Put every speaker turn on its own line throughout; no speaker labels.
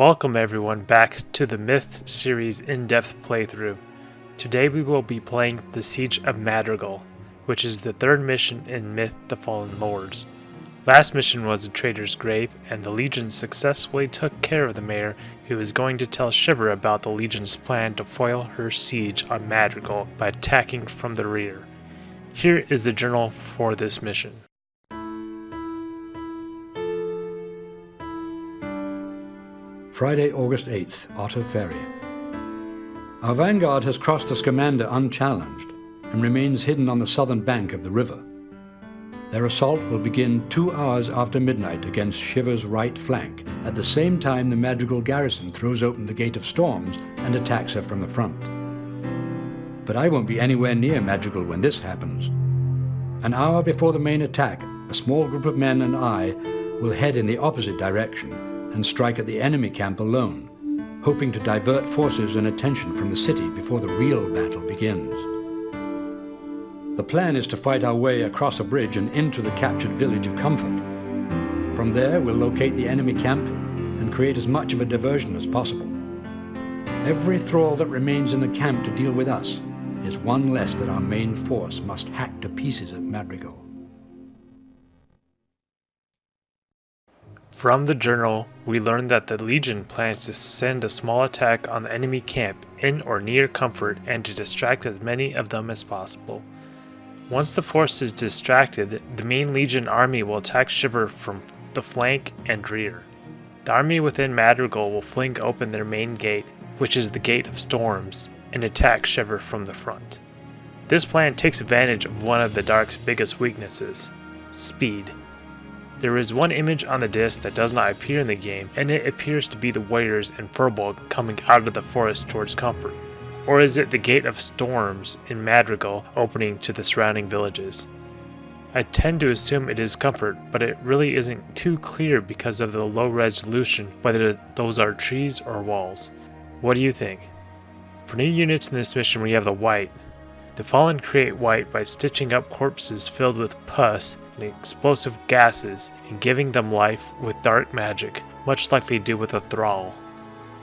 Welcome everyone back to the Myth series in-depth playthrough. Today we will be playing the Siege of Madrigal, which is the third mission in Myth the Fallen Lords. Last mission was the Traitor's Grave, and the Legion successfully took care of the mayor, who was going to tell Shiver about the Legion's plan to foil her siege on Madrigal by attacking from the rear. Here is the journal for this mission.
Friday, August 8th, Otter Ferry. Our vanguard has crossed the Scamander unchallenged and remains hidden on the southern bank of the river. Their assault will begin 2 hours after midnight against Shiver's right flank, at the same time the Madrigal garrison throws open the Gate of Storms and attacks her from the front. But I won't be anywhere near Madrigal when this happens. An hour before the main attack, a small group of men and I will head in the opposite direction and strike at the enemy camp alone, hoping to divert forces and attention from the city before the real battle begins. The plan is to fight our way across a bridge and into the captured village of Comfort. From there, we'll locate the enemy camp and create as much of a diversion as possible. Every thrall that remains in the camp to deal with us is one less that our main force must hack to pieces at Madrigal.
From the journal, we learn that the Legion plans to send a small attack on the enemy camp in or near Comfort and to distract as many of them as possible. Once the force is distracted, the main Legion army will attack Shiver from the flank and rear. The army within Madrigal will fling open their main gate, which is the Gate of Storms, and attack Shiver from the front. This plan takes advantage of one of the Dark's biggest weaknesses: speed. There is one image on the disc that does not appear in the game, and it appears to be the warriors and Furbolg coming out of the forest towards Comfort. Or is it the Gate of Storms in Madrigal opening to the surrounding villages? I tend to assume it is Comfort, but it really isn't too clear because of the low resolution whether those are trees or walls. What do you think? For new units in this mission we have the White. The Fallen create White by stitching up corpses filled with pus and explosive gases and giving them life with dark magic, much like they do with a thrall.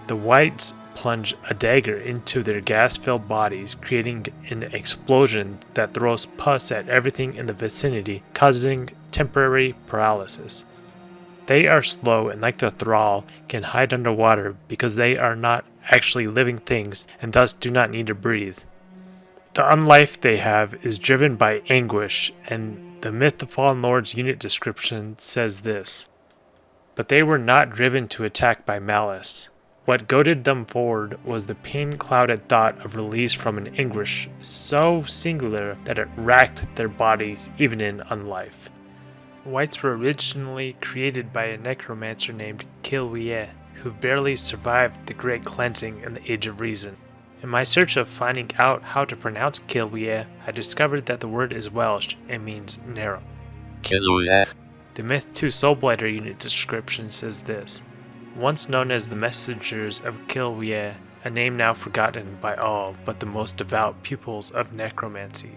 The Whites plunge a dagger into their gas-filled bodies, creating an explosion that throws pus at everything in the vicinity, causing temporary paralysis. They are slow and, like the thrall, can hide underwater because they are not actually living things and thus do not need to breathe. The unlife they have is driven by anguish, and the Myth the Fallen Lords unit description says this: "But they were not driven to attack by malice. What goaded them forward was the pain-clouded thought of release from an anguish so singular that it racked their bodies even in unlife." Whites were originally created by a necromancer named Kilwie, who barely survived the Great Cleansing in the Age of Reason. In my search of finding out how to pronounce Kilwie, I discovered that the word is Welsh and means narrow.
Kilwie.
The Myth 2 Soulblighter unit description says this: "Once known as the Messengers of Kilwie, a name now forgotten by all but the most devout pupils of necromancy.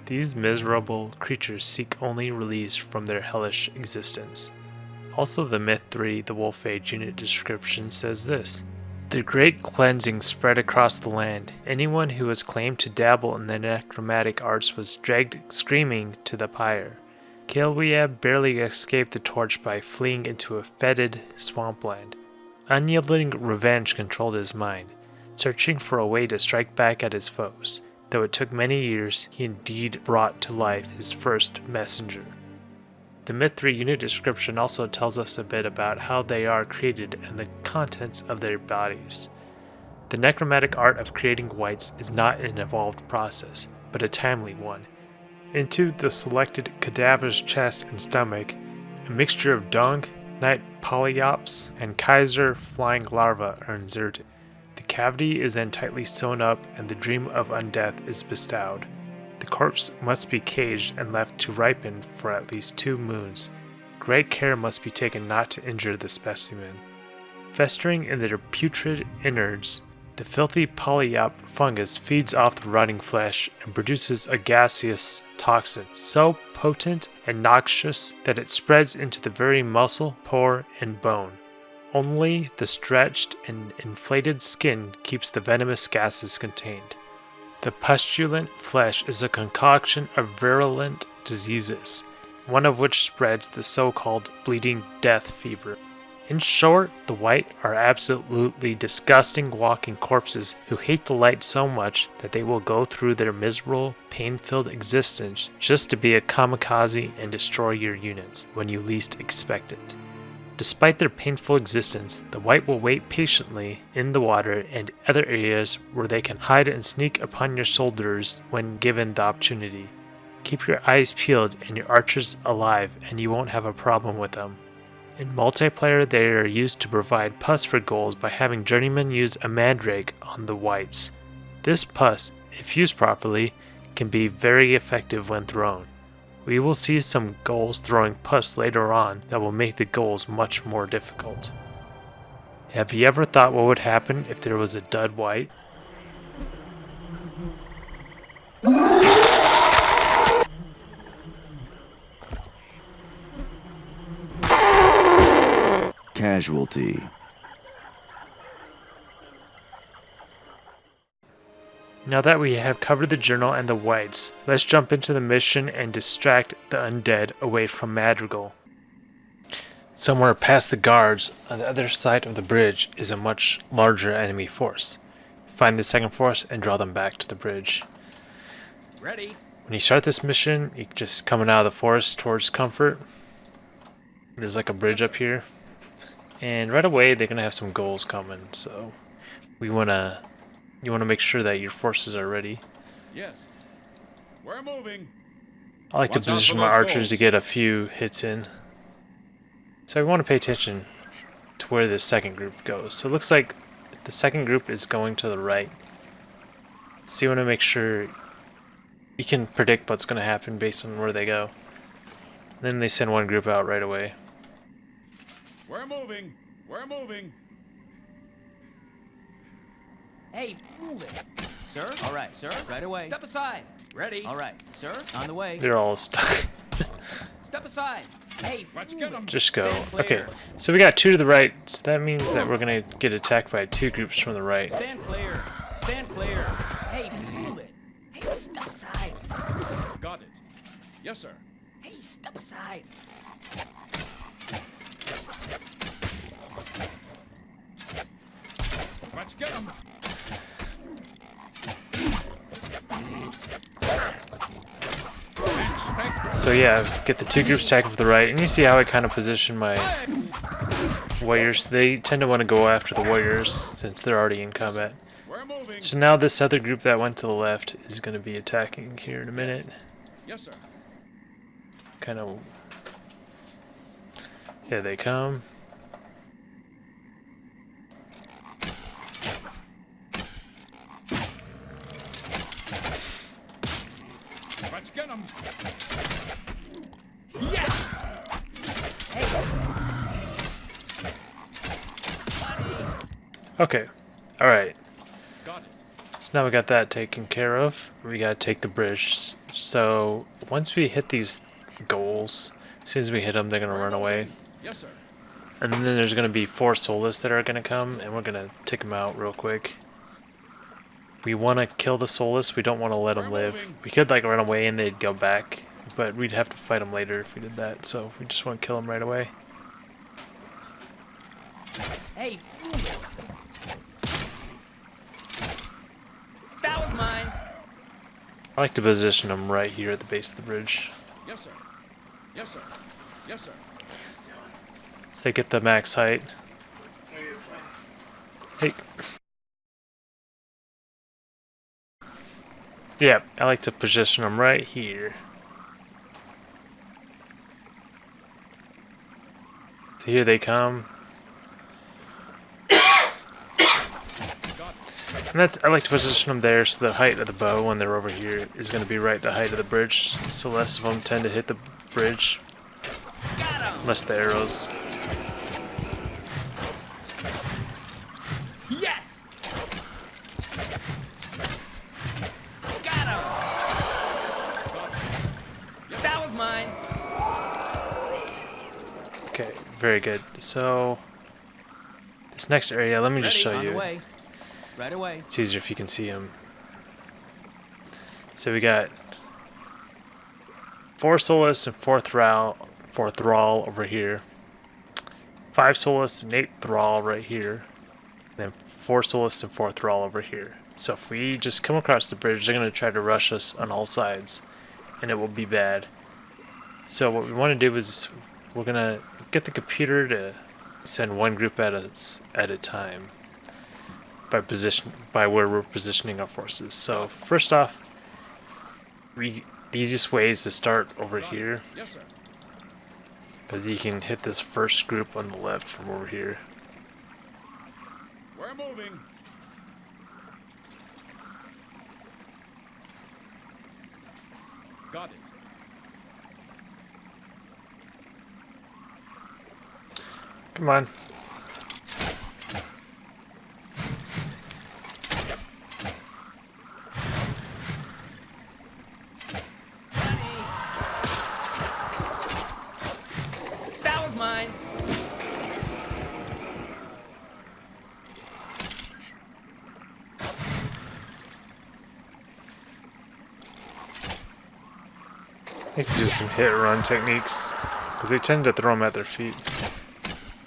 These miserable creatures seek only release from their hellish existence." Also, the Myth 3 The Wolf Age unit description says this: "The great cleansing spread across the land. Anyone who was claimed to dabble in the necromantic arts was dragged screaming to the pyre. Kilwie barely escaped the torch by fleeing into a fetid swampland. Unyielding revenge controlled his mind, searching for a way to strike back at his foes. Though it took many years, he indeed brought to life his first messenger." The Myth 3 unit description also tells us a bit about how they are created and the contents of their bodies. The necromantic art of creating whites is not an evolved process, but a timely one. Into the selected cadaver's chest and stomach, a mixture of dung, night polyops, and Kaiser flying larvae are inserted. The cavity is then tightly sewn up and the dream of undeath is bestowed. The corpse must be caged and left to ripen for at least 2 moons. Great care must be taken not to injure the specimen. Festering in their putrid innards, the filthy polyop fungus feeds off the rotting flesh and produces a gaseous toxin so potent and noxious that it spreads into the very muscle, pore, and bone. Only the stretched and inflated skin keeps the venomous gases contained. The pustulent flesh is a concoction of virulent diseases, one of which spreads the so-called bleeding death fever. In short, the white are absolutely disgusting walking corpses who hate the light so much that they will go through their miserable, pain-filled existence just to be a kamikaze and destroy your units when you least expect it. Despite their painful existence, the white will wait patiently in the water and other areas where they can hide and sneak upon your soldiers when given the opportunity. Keep your eyes peeled and your archers alive and you won't have a problem with them. In multiplayer, they are used to provide pus for goals by having journeymen use a mandrake on the whites. This pus, if used properly, can be very effective when thrown. We will see some goals throwing pus later on that will make the goals much more difficult. Have you ever thought what would happen if there was a dud white?
Casualty.
Now that we have covered the journal and the whites, let's jump into the mission and distract the undead away from Madrigal. Somewhere past the guards on the other side of the bridge is a much larger enemy force. Find the second force and draw them back to the bridge.
Ready.
When you start this mission, you're just coming out of the forest towards Comfort. There's like a bridge up here. And right away they're gonna have some goals coming, so you wanna make sure that your forces are ready.
Yes. We're moving.
I like to
Watch out
position
for
my
those
archers
goals.
to get a few hits in. So I want to pay attention to where the second group goes. So it looks like the second group is going to the right. So you want to make sure you can predict what's going to happen based on where they go. Then they send one group out right away.
We're moving. We're moving.
Hey, move it. Sir? All right, sir. Right away. Step aside. Ready. All right, sir. On the way.
They're all stuck.
Step aside. Hey,
Let's
move
get
it.
'em.
Just go.
Stand clear.
Okay, so we got two to the right. So that means that we're going to get attacked by two groups from the right.
Stand clear. Stand clear. Hey, move it. Hey, step aside.
Got it. Yes, sir.
Hey, step aside.
Let's get 'em.
So yeah, get the two groups attacking from the right, and you see how I kind of position my warriors. They tend to want to go after the warriors since they're already in combat.
We're moving.
So now this other group that went to the left is going to be attacking here in a minute.
Yes, sir.
Kind of. Here they come.
Let's get 'em.
Yes. Hey.
Okay. Alright.
Got it.
So now we got that taken care of. We got to take the bridge. So once we hit these goals, as soon as we hit them, they're going to run away.
Yes, sir.
And then there's going to be 4 soulless that are going to come, and we're going to take them out real quick. We want to kill the soulless. We don't want to let them live. We could like run away and they'd go back, but we'd have to fight them later if we did that. So we just want to kill them right away.
Hey, move it. That was mine.
I like to position them right here at the base of the bridge,
Yes, sir. Yes, sir. Yes, sir.
so they get the max height. Hey. Yeah, I like to position them right here. So here they come. And that's, I like to position them there so the height of the bow when they're over here is going to be right the height of the bridge. So less of them tend to hit the bridge.
Got him.
Less the arrows.
Yes. Got him. That was mine.
Okay, very good. So next area, let me just show
On the
you.
way. Right away.
It's easier if you can see them. So we got 4 Solus and 4 Thrall over here. 5 Solus and 8 Thrall right here. And then 4 Solus and 4 Thrall over here. So if we just come across the bridge, they're going to try to rush us on all sides. And it will be bad. So what we want to do is we're going to get the computer to send one group at a time. By where we're positioning our forces. So first off, the easiest way is to start over here,
Yes, sir.
because you can hit this first group on the left from over here.
We're moving. Got it.
Come on.
That was mine.
I think use some hit run techniques, because they tend to throw them at their feet.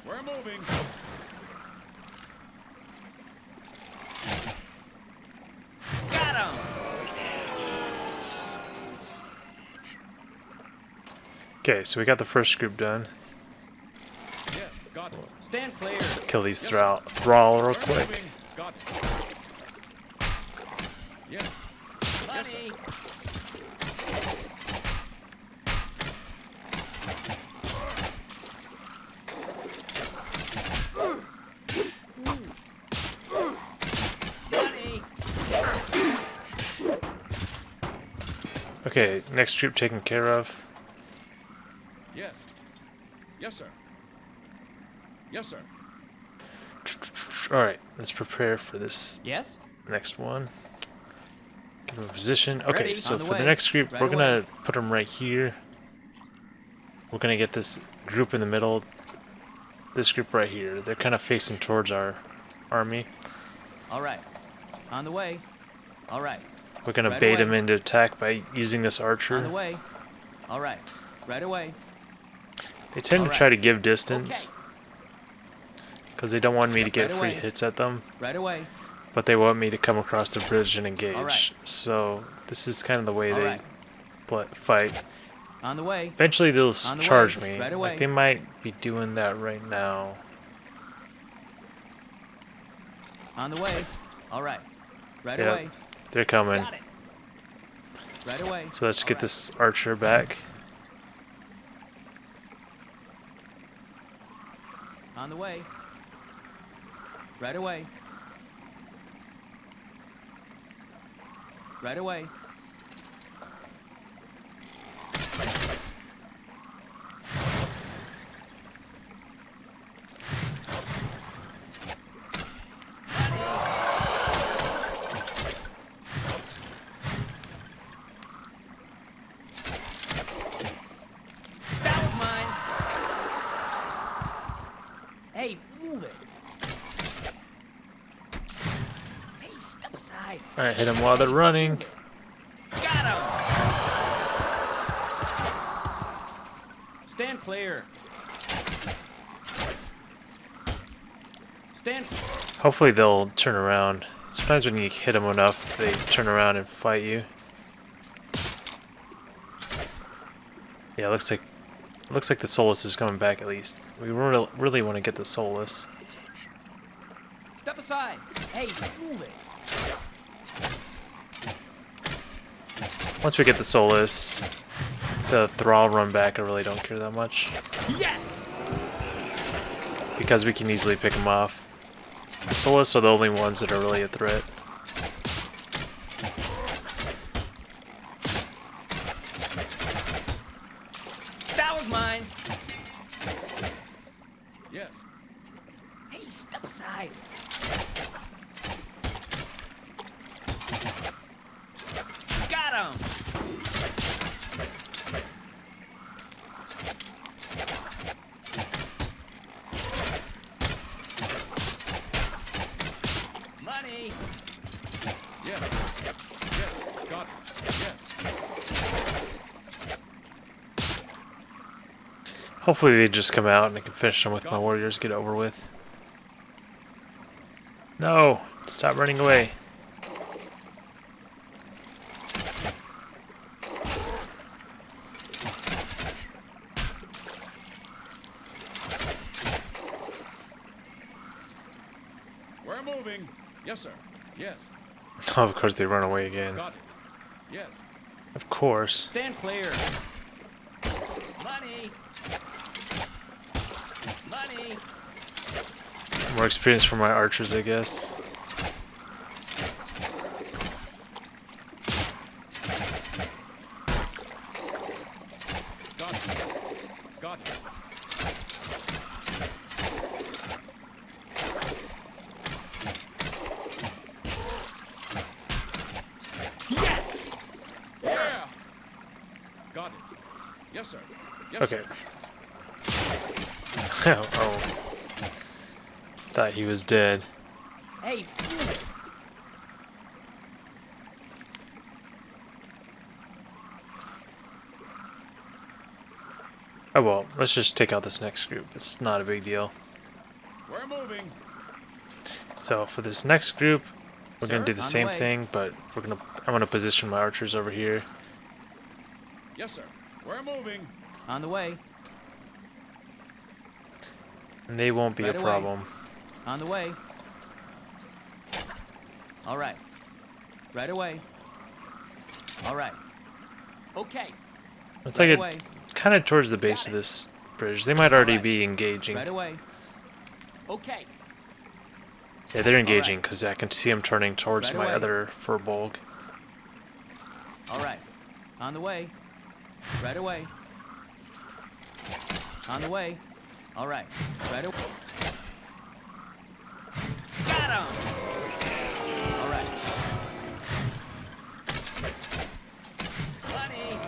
We're moving.
Got him.
Okay, so we got the first group done.
Yes, got it.
Stand clear.
Kill these Thrall real
We're
quick.
moving. Got it. Yes.
Money. Money.
Okay, next group taken care of.
Yes. Yes, sir. Yes, sir.
Alright, let's prepare for this
Yes.
next one. Give them a position. Okay,
Ready,
so
on the
for the
way.
next group,
Right
we're gonna
away.
put them right here. We're gonna get this group in the middle. This group right here. They're kind of facing towards our army.
All right. On the way. All right.
We're gonna
Right
bait
away.
them into attack by using this
On the
archer.
way. All right. Right away.
They tend to
Alright.
try to give distance because they don't want me to get
Right
free
away.
hits at them,
Right away.
but they want me to come across the bridge and engage.
Alright.
So this is kind of the way
Alright.
they fight.
On the way.
Eventually they'll
On the
charge
way.
me.
Right away.
Like they might be doing that right now.
On the way. All right. Right
Yep.
away.
They're coming.
Got it. Right away.
So let's get
Alright.
this archer back.
On the way. Right away. Right away. That was mine. Hey, move it. Hey, step aside.
Alright, hit them while they're running.
Got him. Stand clear. Stand.
Hopefully they'll turn around. Sometimes when you hit them enough, they turn around and fight you. Yeah, looks like the Solus is coming back at least. We really want to get the Solus.
Step aside. Hey, move it.
Once we get the Solus, the Thrall run back, I really don't care that much.
Yes.
Because we can easily pick them off. The Solus are the only ones that are really a threat.
That was mine.
Yes.
Hey, step aside. Got him.
Hopefully they just come out and I can finish them with my warriors, get it over with. No! Stop running away.
We're moving. Yes, sir. Yes.
Oh, of course they run away again.
Got it. Yes.
Of course.
Stand clear. Money. Money.
More experience for my archers, I guess.
Got it. Got it.
Yes.
Yeah. Got it. Yes, sir. Yes,
Okay.
sir.
Oh. Thought he was dead.
Hey, move it.
Oh well, let's just take out this next group. It's not a big deal.
We're moving.
So for this next group, we're gonna
Sir,
do the
on the
same
way.
thing, but I'm gonna position my archers over here.
Yes, sir. We're moving.
On the way.
And they won't be
Right
a
away.
problem.
On the way. All right. Right away. All right. Okay.
Let's
Right
take
away.
it kind of towards the base
Got
of
it.
this bridge. They might already
Alright.
be engaging.
Right away. Okay.
Yeah, they're engaging because I can see them turning towards
Right
my
away.
other furbolg.
All right. On the way. Right away. On the way. All right. Right away. Got him. All right. Money.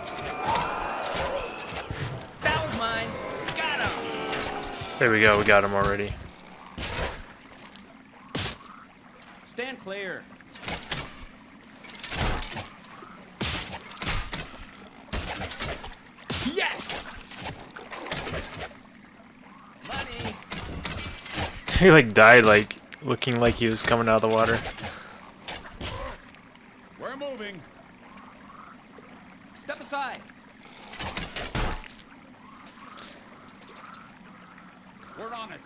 That was mine. Got him.
There we go, we got them already.
Stand clear. Yes. Money.
He like died like looking like he was coming out of the water.
We're moving.
Step aside.
We're on it.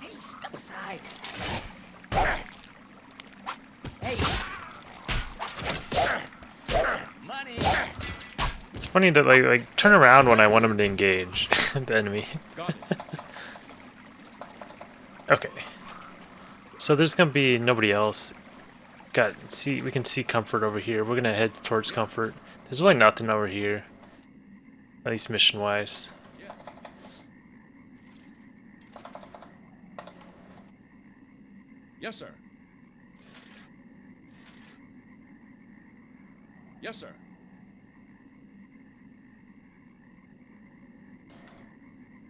Hey, step aside. Hey. Money.
It's funny that like turn around when I want him to engage the enemy.
Got it.
Okay. So there's gonna be nobody else. We can see comfort over here. We're gonna head towards comfort. There's really nothing over here. At least mission wise.
Yeah. Yes, sir. Yes, sir.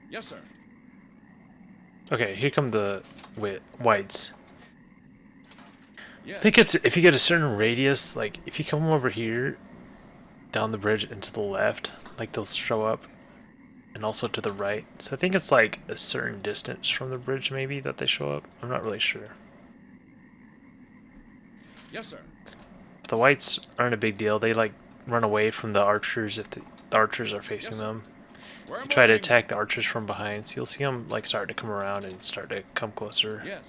Yes, sir.
Okay, here come the whites. I
Yes.
think it's if you get a certain radius, like if you come over here down the bridge and to the left, like they'll show up, and also to the right. So I think it's like a certain distance from the bridge maybe that they show up. I'm not really sure.
Yes, sir.
But the whites aren't a big deal. They like run away from the archers if the archers are facing
Yes, sir.
them.
We're
They try to
moving.
attack the archers from behind. So you'll see them like start to come around and start to come closer.
Yes.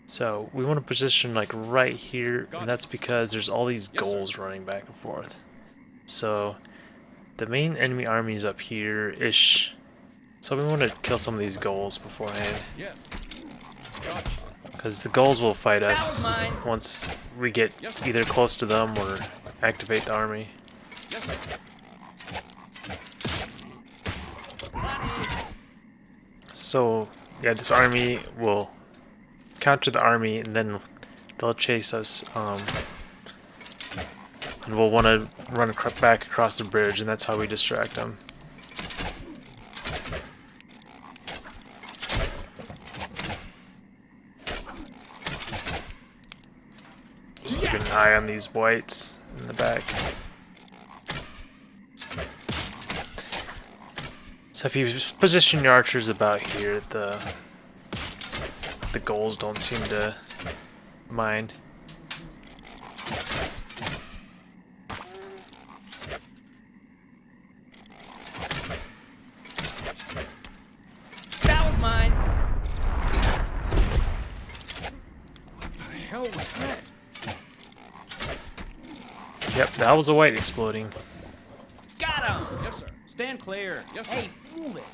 So we want to position like right here,
Got
and
it.
that's because there's all these
Yes, sir.
goals running back and forth. So the main enemy army is up here-ish. So we want to kill some of these goals beforehand,
Yes. Got it.
because the goals will fight
That
us
was mine.
once we get
Yes, sir.
either close to them or activate the army.
Yes, sir.
Money.
So yeah, this army will counter the army, and then they'll chase us. And we'll want to run back across the bridge, and that's how we distract them. Just keep an eye on these whites in the back. So if you position your archers about here, the goals don't seem to mind.
That was mine.
What the hell was that?
Yep, that was a white exploding.
Got him.
Yes, sir.
Stand clear.
Yes, sir.
Hey, move it.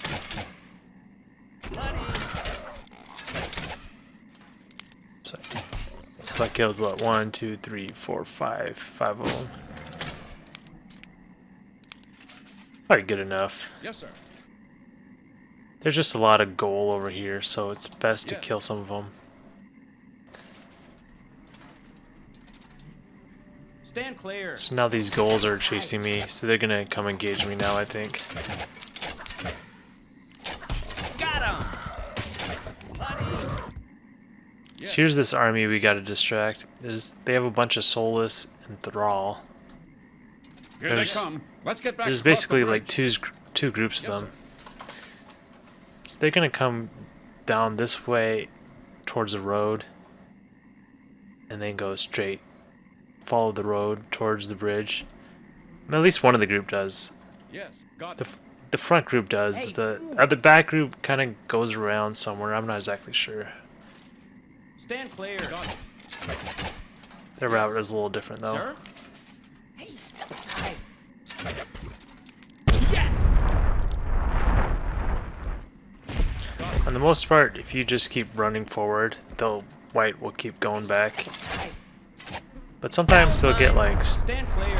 So I killed what? 1, 2, 3, 4, 5 of them. Probably good enough.
Yes, sir.
There's just a lot of goal over here, so it's best to kill some of them.
Stand clear.
So now these goals are chasing me, so they're gonna come engage me now, I think.
Got him.
Yes.
Here's this army we gotta distract. They have a bunch of Soulless and Thrall.
Here they come. Let's get back.
There's
across the
basically
bridge.
like two groups of
Yes,
them. So they're gonna come down this way towards the road and then go straight. Follow the road towards the bridge. And at least one of the group does.
Yes, got it.
The front group does. The back group kind of goes around somewhere. I'm not exactly sure.
Stand clear.
Got it.
Their route is a little different though.
Sir? Hey, step aside. Yes.
On the most part, if you just keep running forward, the white will keep going back. But sometimes they'll get like
Stand clear.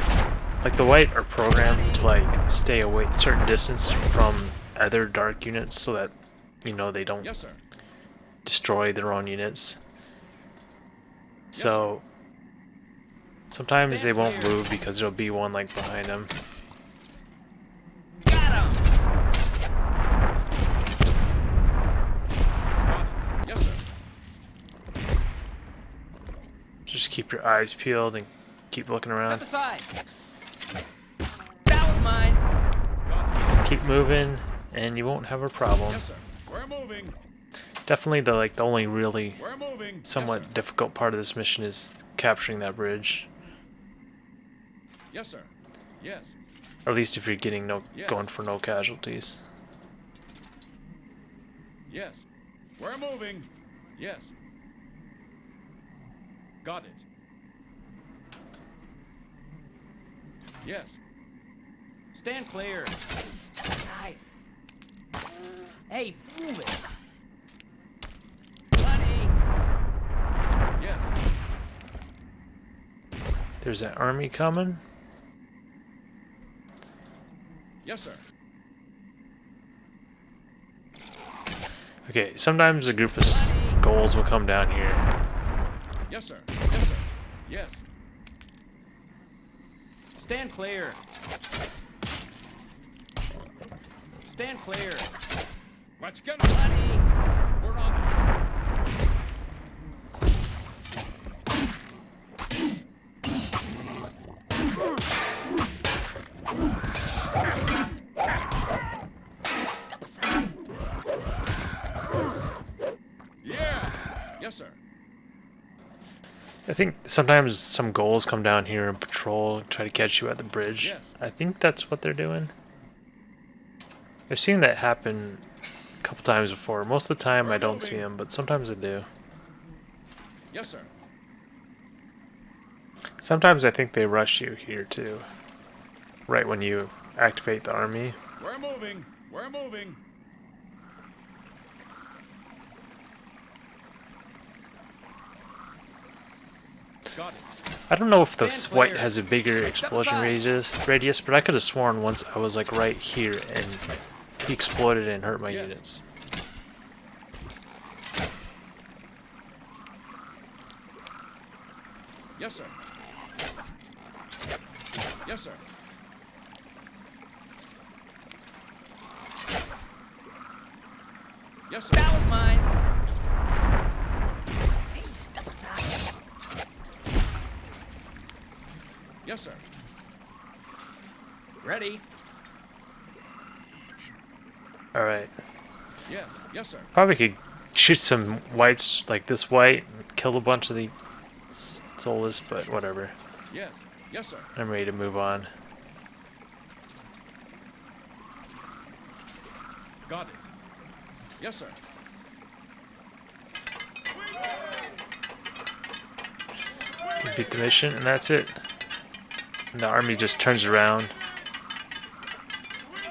like the white are programmed to like stay away a certain distance from other dark units so that they don't
Yes, sir.
destroy their own units. So sometimes they won't move because there'll be one like behind them.
Got him.
Yes, sir.
Just keep your eyes peeled and keep looking
Step
around.
aside. That was mine.
Keep moving and you won't have a problem.
Yes, sir. We're moving.
Definitely the only really
We're moving.
somewhat difficult part of this mission is capturing that bridge.
Yes, sir. Yes.
Or at least if you're going for no casualties.
Yes. We're moving. Yes. Got it. Yes.
Stand clear. Hey, step aside. Hey, move it. Buddy.
Yes.
There's that army coming.
Yes, sir.
Okay, sometimes a group of goals will come down here.
Yes, sir. Yes, sir. Yes.
Stand clear. Stand clear.
Let's get 'em.
Buddy.
We're on it.
Step aside.
Yeah. Yes, sir.
I think sometimes some goals come down here and patrol, try to catch you at the bridge.
Yes.
I think that's what they're doing. I've seen that happen a couple times before. Most of the time I don't see them, but sometimes I do.
Yes, sir.
Sometimes I think they rush you here too. Right when you activate the army.
We're moving. We're moving. Got it.
I don't know if the
Stand
white
clear.
has a bigger explosion radius, but I could have sworn once I was like right here and he exploded and hurt my
Yes.
units.
Yes, sir. Yes, sir. Yes, sir.
That was mine. Hey, step aside.
Yes, sir.
Alright.
Yes. Yes, sir.
Probably could shoot some whites like this white and kill a bunch of the soulless, but whatever.
Yes. Yes, sir.
I'm ready to move on.
Got it. Yes, sir.
Complete the mission, and that's it. And the army just turns around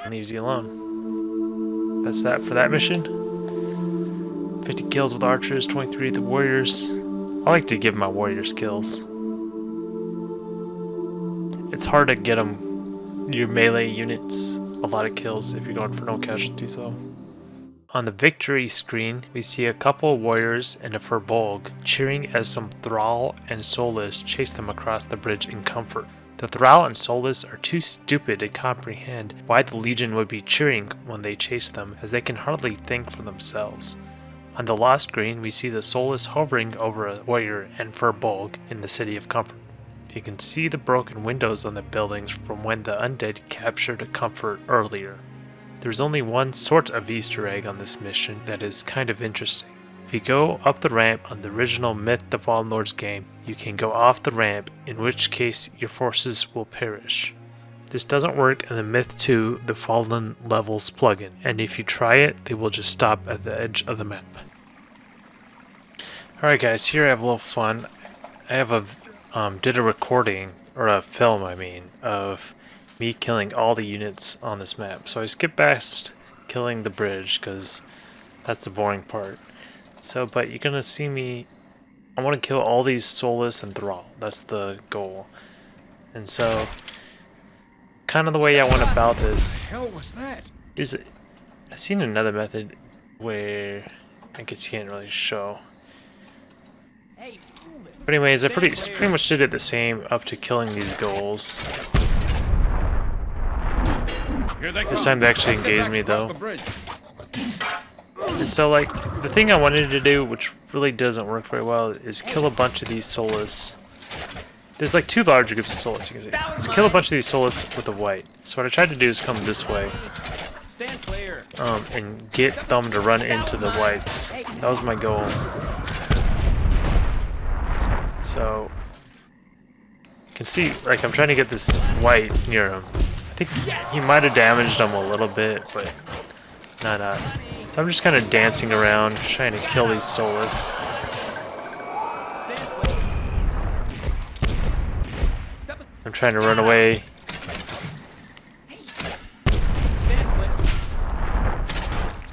and leaves you alone. That's that for that mission. 50 kills with archers, 23 with the warriors. I like to give my warriors kills. It's hard to get them, your melee units, a lot of kills if you're going for no casualties though. On the victory screen, we see a couple of warriors and a Furbolg cheering as some Thrall and Soulless chase them across the bridge in comfort. The Thrall and Soulless are too stupid to comprehend why the Legion would be cheering when they chase them, as they can hardly think for themselves. On the lost screen, we see the Soulless hovering over a warrior and Furbolg in the City of Comfort. You can see the broken windows on the buildings from when the Undead captured a Comfort earlier. There's only one sort of Easter egg on this mission that is kind of interesting. If you go up the ramp on the original Myth the Fallen Lords game, you can go off the ramp, in which case your forces will perish. This doesn't work in the Myth 2 The Fallen Levels plugin, and if you try it, they will just stop at the edge of the map. Alright guys, here I have a little fun. I have did a recording, or a film I mean, of me killing all the units on this map. So I skipped past killing the bridge, because that's the boring part. So, but you're gonna see me, I want to kill all these Soulless and Thrall. That's the goal. And so, kind of the way I went about this
What the hell was that?
is, I've seen another method where I guess you can't really show. But anyways, I pretty much did it the same up to killing these goals.
Here they
This
come.
time they actually
Let's get
engaged
back
me
across
though.
the bridge.
And so like, the thing I wanted to do, which really doesn't work very well, is kill a bunch of these Soulless. There's like two larger groups of Soulless, you can see. Let's kill a bunch of these Soulless with the white. So what I tried to do is come this way.
Stand clear.
And get them to run into the whites. That was my goal. So, you can see, like, I'm trying to get this white near him. I think he might have damaged him a little bit, but not. So I'm just kind of dancing around, trying to kill these Soulless. I'm trying to run away.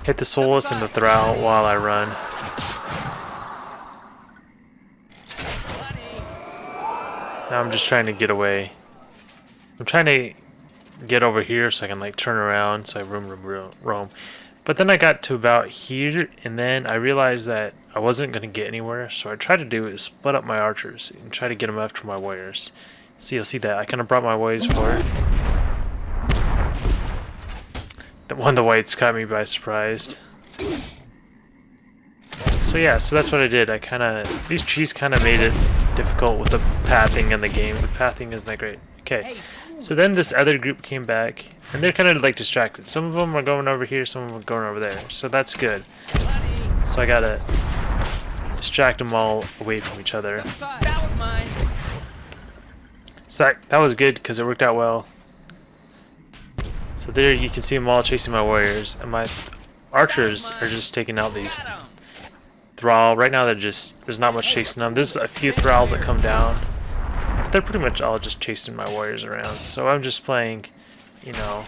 Hit the Soulless and the Thrall while I run. Now I'm just trying to get away. I'm trying to get over here so I can like turn around so I roam. But then I got to about here and then I realized that I wasn't going to get anywhere. So what I tried to do is split up my archers and try to get them after my warriors. So you'll see that I kind of brought my warriors forward. One of the whites caught me by surprise. So yeah, so that's what I did. I kind of, these trees kind of made it difficult with the pathing in the game. The pathing isn't that great. Okay, so then this other group came back, and they're kind of like distracted. Some of them are going over here, some of them are going over there. So that's good. So I gotta distract them all away from each other.
That was mine.
So that was good because it worked out well. So there you can see them all chasing my warriors, and my archers are just taking out these Thrall. Right now there's not much chasing them. There's a few Thralls that come down, but they're pretty much all just chasing my warriors around. So I'm just playing, you know,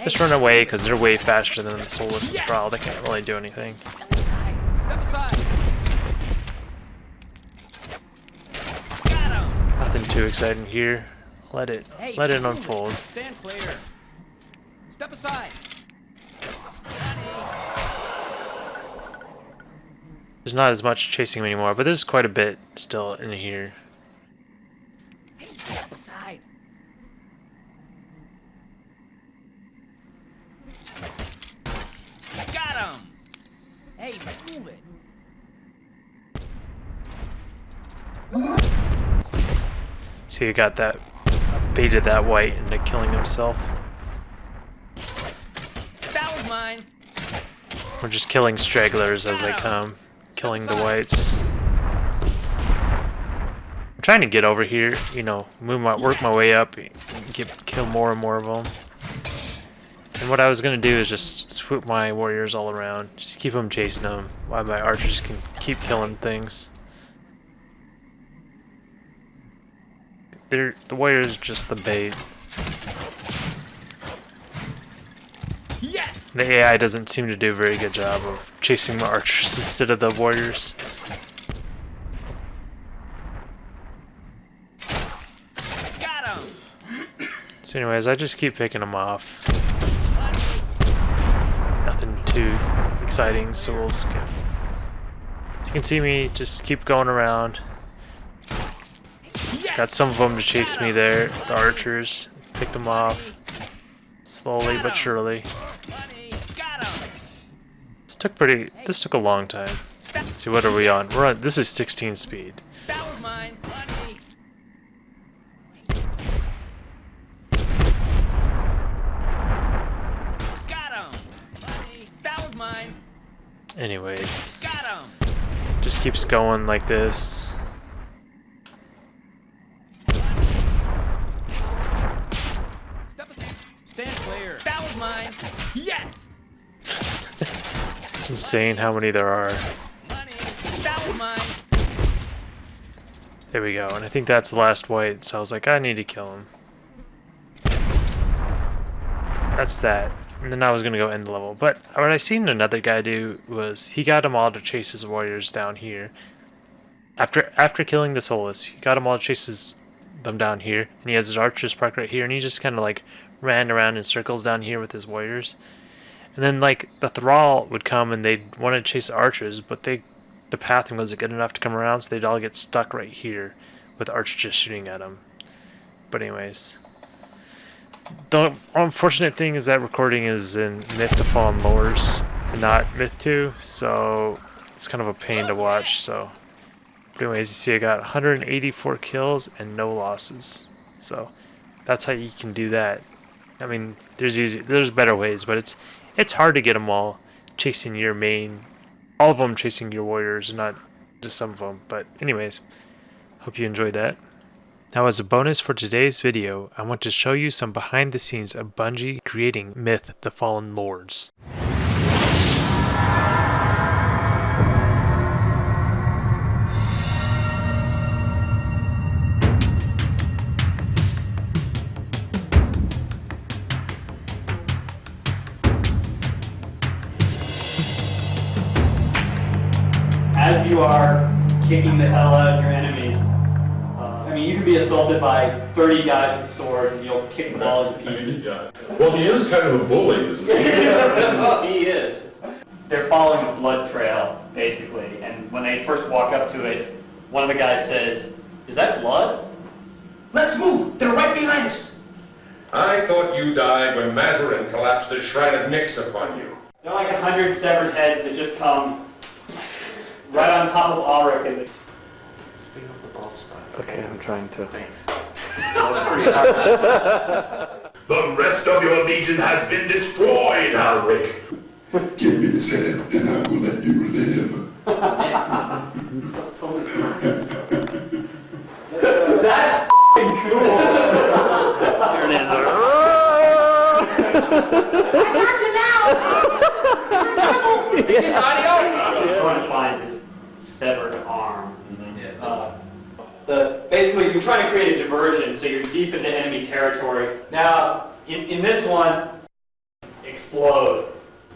just run away because they're way faster than the Soulless and Thrall. They can't really do anything.
Step aside. Got him.
Nothing too exciting here. Let it unfold.
Stand clear. Step aside.
There's not as much chasing them anymore, but there's quite a bit still in here.
Hey, step aside. Got him. Hey, move it.
So you got that, baited that white into killing himself.
That was mine.
We're just killing stragglers as they come, killing the whites. I'm trying to get over here, you know, work my way up, kill more and more of them. And what I was gonna do is just swoop my warriors all around, just keep them chasing them, while my archers can keep killing things. The warriors are just the bait.
Yes!
The AI doesn't seem to do a very good job of chasing my archers instead of the warriors.
Got him!
So anyways, I just keep picking them off. Nothing too exciting, so we'll skip. As you can see me, just keep going around. Got some of them to chase me there, the archers. Pick them off. Slowly but surely. This took a long time. See, what are we on? This is 16 speed.
That was mine. Money. Got him. Money. That was mine.
Anyways,
Got him.
just keeps going like this.
Stand clear. That was mine. Yes.
It's insane how many there are.
Money. That was mine.
There we go, and I think that's the last white, so I was like, I need to kill him. That's that. And then I was gonna go end the level. But what I seen another guy do was he got them all to chase his warriors down here. After killing the Solus, he got them all to chase them down here, and he has his archers parked right here, and he just kind of like ran around in circles down here with his warriors. And then like the thrall would come and they'd want to chase the archers, but the pathing wasn't good enough to come around, so they'd all get stuck right here with archers just shooting at them. But anyways, the unfortunate thing is that recording is in Myth the Fallen Lords and not Myth 2, so it's kind of a pain to watch. So, but anyways, you see I got 184 kills and no losses. So that's how you can do that. I mean, there's better ways, but it's hard to get them all chasing your main, all of them chasing your warriors, and not just some of them. But anyways, hope you enjoyed that. Now, as a bonus for today's video, I want to show you some behind the scenes of Bungie creating Myth the Fallen Lords.
As you are kicking the hell out of your enemies, I mean, you can be assaulted by 30 guys with swords and you'll kick them all into pieces.
Well, he is kind of a bully, isn't he?
He is. They're following a blood trail, basically, and when they first walk up to it, one of the guys says, "Is that blood?"
Let's move! They're right behind us!
I thought you died when Mazarin collapsed the Shrine of Nyx upon you.
They're like 100 severed heads that just come right on top of Ulrich and
Stay off the bald spot.
Okay, I'm trying to.
Thanks. That was pretty hard. The rest of your legion has been destroyed, Ulrich!
Give me his head, and I will let you live.
That's totally nonsense. That's f***ing cool! There it is.
I got you now! You're in trouble! Is this audio?
I'm going to find this severed arm. Basically, you're trying to create a diversion, so you're deep into enemy territory. Now, in this one, explode.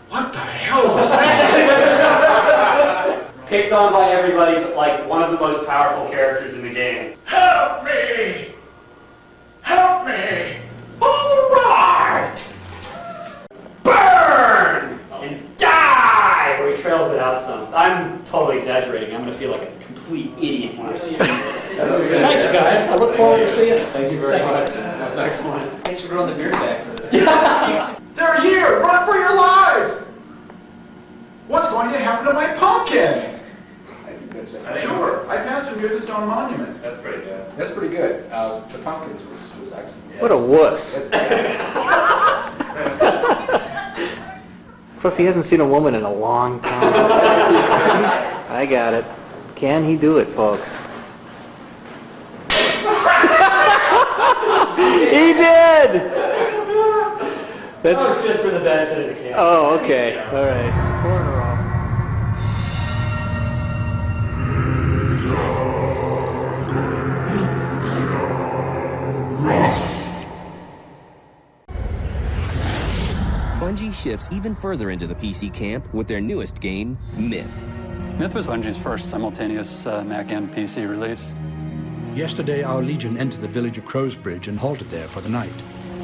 What the hell was that?
Picked on by everybody, but like one of the most powerful characters in the game.
Help me! Help me! All right! Burn!
And die! Where he trails it out some. I'm totally exaggerating. I'm going to feel like a complete idiot when I see this.
Thanks, guys. I look forward to seeing it.
Thank you very much. That was excellent.
Thanks for growing the beard back for this.
They're here! Run for your lives! What's going to happen to my pumpkins? Sure, I passed them near the stone monument.
That's pretty good. That's pretty good. The pumpkins was excellent.
What a wuss.
Plus, he hasn't seen a woman in a long time. I got it. Can he do it, folks? He did!
That was just for the benefit of the camera.
Oh, okay. All right. 4 in a row.
Bungie shifts even further into the PC camp with their newest game, Myth.
Myth was Bungie's first simultaneous Mac and PC release.
Yesterday, our Legion entered the village of Crowsbridge and halted there for the night.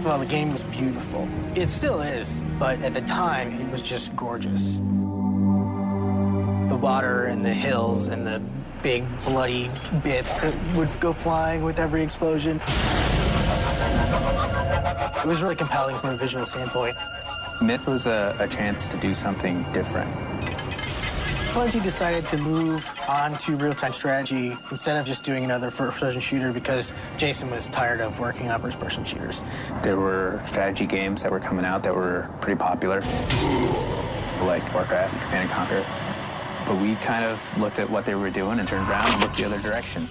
Well, the game was beautiful. It still is, but at the time, it was just gorgeous. The water and the hills and the big bloody bits that would go flying with every explosion. It was really compelling from a visual standpoint.
Myth was a chance to do something different.
Bungie decided to move on to real-time strategy instead of just doing another first-person shooter because Jason was tired of working on first-person shooters.
There were strategy games that were coming out that were pretty popular, like Warcraft and Command & Conquer. But we kind of looked at what they were doing and turned around and looked the other direction.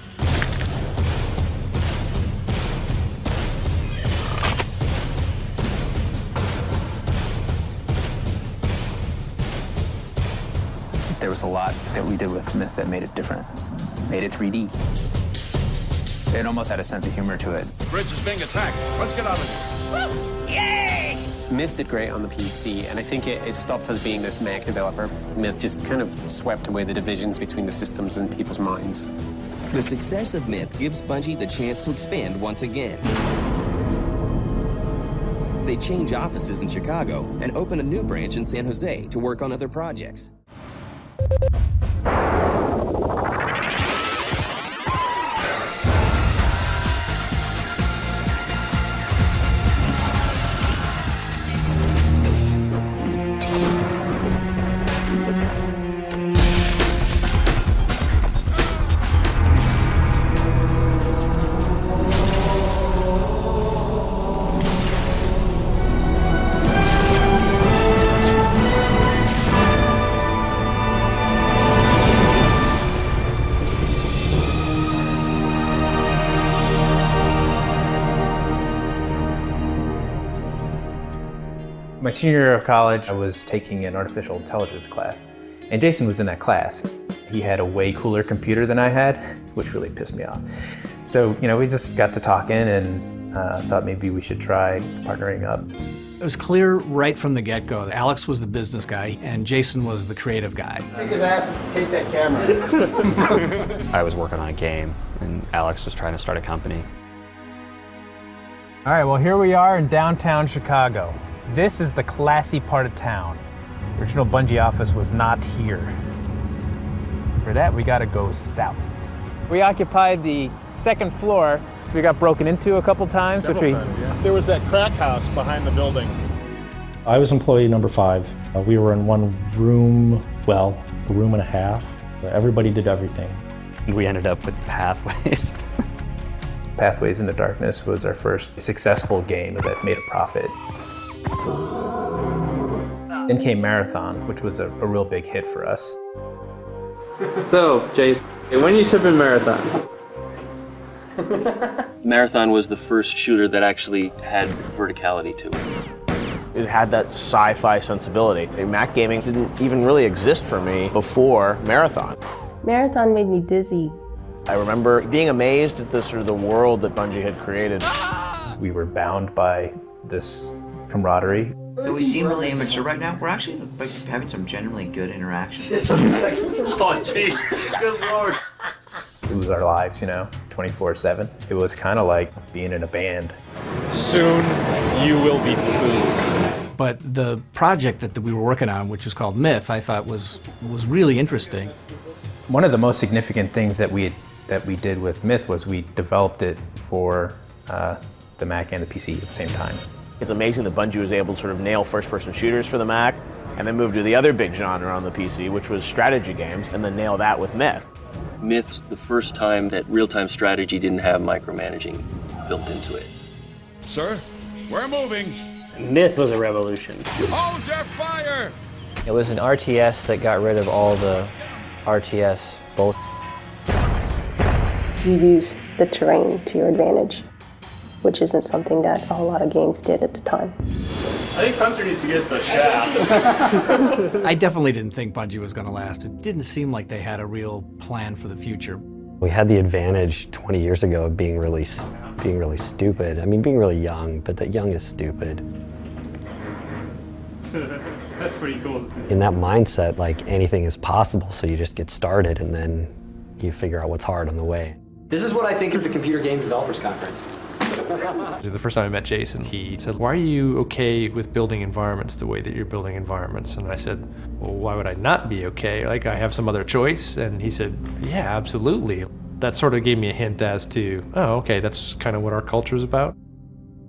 There was a lot that we did with Myth that made it different, made it 3D. It almost had a sense of humor to it.
Bridge is being attacked. Let's get out of here.
Yay! Myth did great on the PC, and I think it stopped us being this Mac developer. Myth just kind of swept away the divisions between the systems and people's minds.
The success of Myth gives Bungie the chance to expand once again. They change offices in Chicago and open a new branch in San Jose to work on other projects.
My senior year of college, I was taking an artificial intelligence class, and Jason was in that class. He had a way cooler computer than I had, which really pissed me off. So, we just got to talking and thought maybe we should try partnering up.
It was clear right from the get-go that Alex was the business guy and Jason was the creative guy.
Take his ass and take that camera.
I was working on a game, and Alex was trying to start a company.
All right, well, here we are in downtown Chicago. This is the classy part of town. The original Bungie office was not here. For that, we gotta go south. We occupied the second floor, so we got broken into a couple times.
There was that crack house behind the building.
I was employee number 5. We were in one room, a room and a half. Everybody did everything.
We ended up with Pathways.
Pathways into Darkness was our first successful game that made a profit. Then came Marathon, which was a real big hit for us.
So, Jason, when you shipping Marathon?
Marathon was the first shooter that actually had verticality to it.
It had that sci-fi sensibility. Mac gaming didn't even really exist for me before Marathon.
Marathon made me dizzy.
I remember being amazed at the world that Bungie had created.
We were bound by this camaraderie.
Though we seem really immature right now, we're actually having some genuinely good interactions.
Oh, jeez. Good Lord.
It was our lives, 24/7. It was kind of like being in a band.
Soon, you will be food.
But the project that we were working on, which was called Myth, I thought was really interesting.
One of the most significant things that we did with Myth was we developed it for the Mac and the PC at the same time.
It's amazing that Bungie was able to sort of nail first-person shooters for the Mac and then move to the other big genre on the PC, which was strategy games, and then nail that with Myth.
Myth's the first time that real-time strategy didn't have micromanaging built into it.
Sir, we're moving.
Myth was a revolution.
Hold your fire!
It was an RTS that got rid of all the RTS both.
You use the terrain to your advantage, which isn't something that a whole lot of games did at the time.
I think Tunster needs to get the shaft.
I definitely didn't think Bungie was going to last. It didn't seem like they had a real plan for the future.
We had the advantage 20 years ago of being really stupid. I mean, being really young, but that young is stupid.
That's pretty cool to see.
In that mindset, like, anything is possible, so you just get started and then you figure out what's hard on the way.
This is what I think of the Computer Game Developers Conference.
The first time I met Jason, he said, "Why are you okay with building environments the way that you're building environments?" And I said, "Well, why would I not be okay? Like, I have some other choice?" And he said, "Yeah, absolutely." That sort of gave me a hint as to, oh, okay, that's kind of what our culture is about.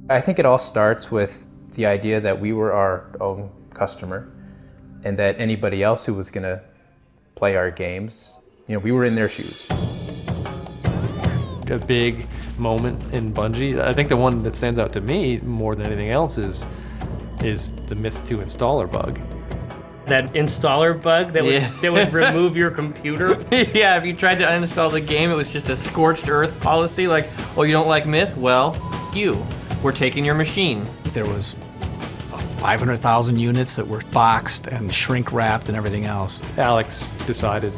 I think it all starts with the idea that we were our own customer and that anybody else who was going to play our games, you know, we were in their shoes. A big moment in Bungie, I think the one that stands out to me more than anything else is the Myth 2 installer bug.
That installer bug that would remove your computer? Yeah, if you tried to uninstall the game, it was just a scorched earth policy, like, oh, you don't like Myth? Well, we're taking your machine.
There was 500,000 units that were boxed and shrink wrapped and everything else.
Alex decided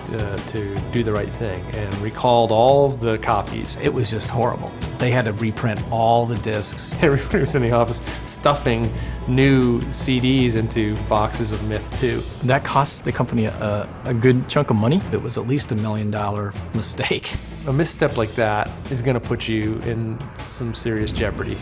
to do the right thing and recalled all the copies.
It was just horrible. They had to reprint all the discs.
Everybody was in the office stuffing new CDs into boxes of Myth 2.
That cost the company a good chunk of money. It was at least $1 million mistake.
A misstep like that is going to put you in some serious jeopardy.